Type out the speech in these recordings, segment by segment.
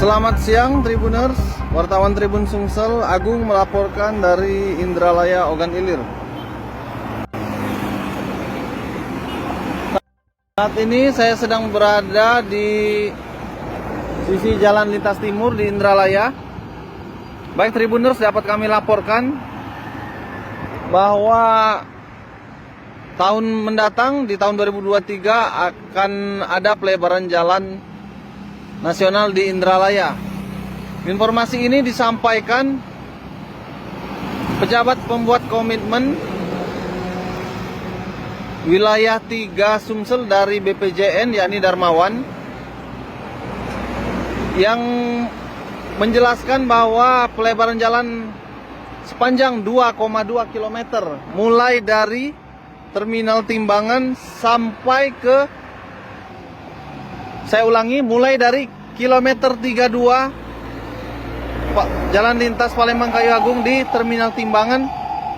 Selamat siang Tribuners, wartawan Tribun Sumsel, Agung melaporkan dari Indralaya Ogan Ilir. Saat ini saya sedang berada di sisi jalan lintas timur di Indralaya. Baik Tribuners, dapat kami laporkan bahwa tahun mendatang di tahun 2023 akan ada pelebaran jalan nasional di Indralaya. Informasi ini disampaikan pejabat pembuat komitmen wilayah 3 Sumsel dari BPJN, yakni Darmawan, yang menjelaskan bahwa pelebaran jalan sepanjang 2,2 km mulai dari Terminal Timbangan sampai ke, saya ulangi, mulai dari kilometer 32 Jalan Lintas Palembang Kayu Agung di Terminal Timbangan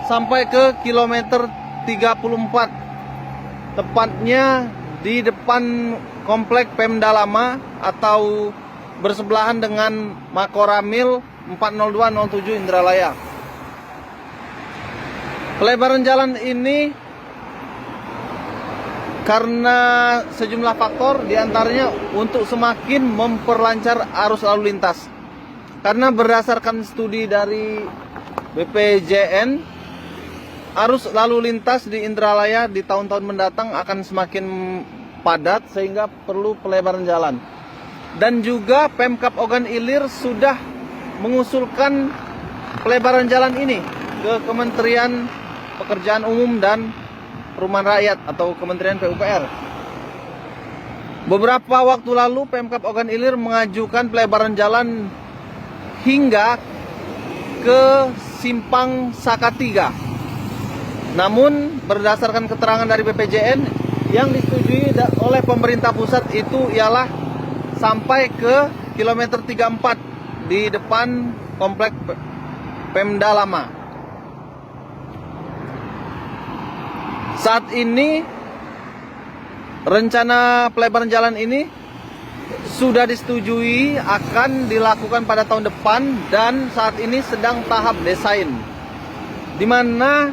sampai ke kilometer 34, tepatnya di depan komplek Pemda Lama atau bersebelahan dengan Makoramil 40207 Indralaya. Pelebaran jalan ini karena sejumlah faktor, diantaranya untuk semakin memperlancar arus lalu lintas. Karena berdasarkan studi dari BPJN, arus lalu lintas di Indralaya di tahun-tahun mendatang akan semakin padat sehingga perlu pelebaran jalan. Dan juga Pemkab Ogan Ilir sudah mengusulkan pelebaran jalan ini ke Kementerian Pekerjaan Umum dan Perumahan Rakyat atau Kementerian PUPR. Beberapa waktu lalu Pemkab Ogan Ilir mengajukan pelebaran jalan hingga ke Simpang Saka 3. Namun berdasarkan keterangan dari BPJN, yang disetujui oleh pemerintah pusat itu ialah sampai ke kilometer 34 di depan komplek Pemda Lama. Saat ini rencana pelebaran jalan ini sudah disetujui akan dilakukan pada tahun depan dan saat ini sedang tahap desain. Di mana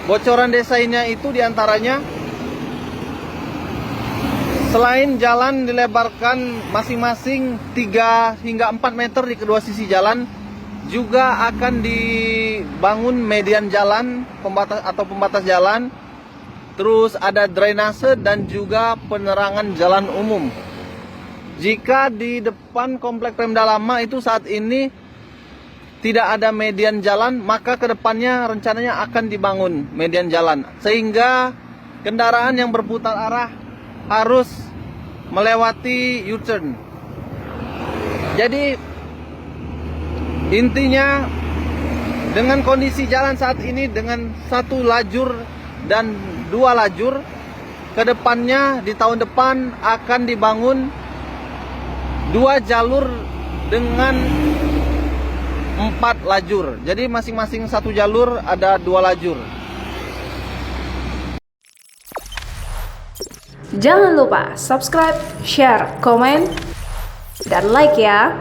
bocoran desainnya itu diantaranya selain jalan dilebarkan masing-masing 3 hingga 4 meter di kedua sisi jalan, juga akan dibangun median jalan, pembatas jalan. Terus ada drainase dan juga penerangan jalan umum. Jika di depan komplek Pemda Lama itu saat ini tidak ada median jalan, maka kedepannya rencananya akan dibangun median jalan. Sehingga kendaraan yang berputar arah harus melewati U-turn. Jadi intinya dengan kondisi jalan saat ini dengan 1 lajur dan 2 lajur, kedepannya di tahun depan akan dibangun 2 jalur dengan 4 lajur. Jadi masing-masing 1 jalur ada 2 lajur. Jangan lupa subscribe, share, komen, dan like ya.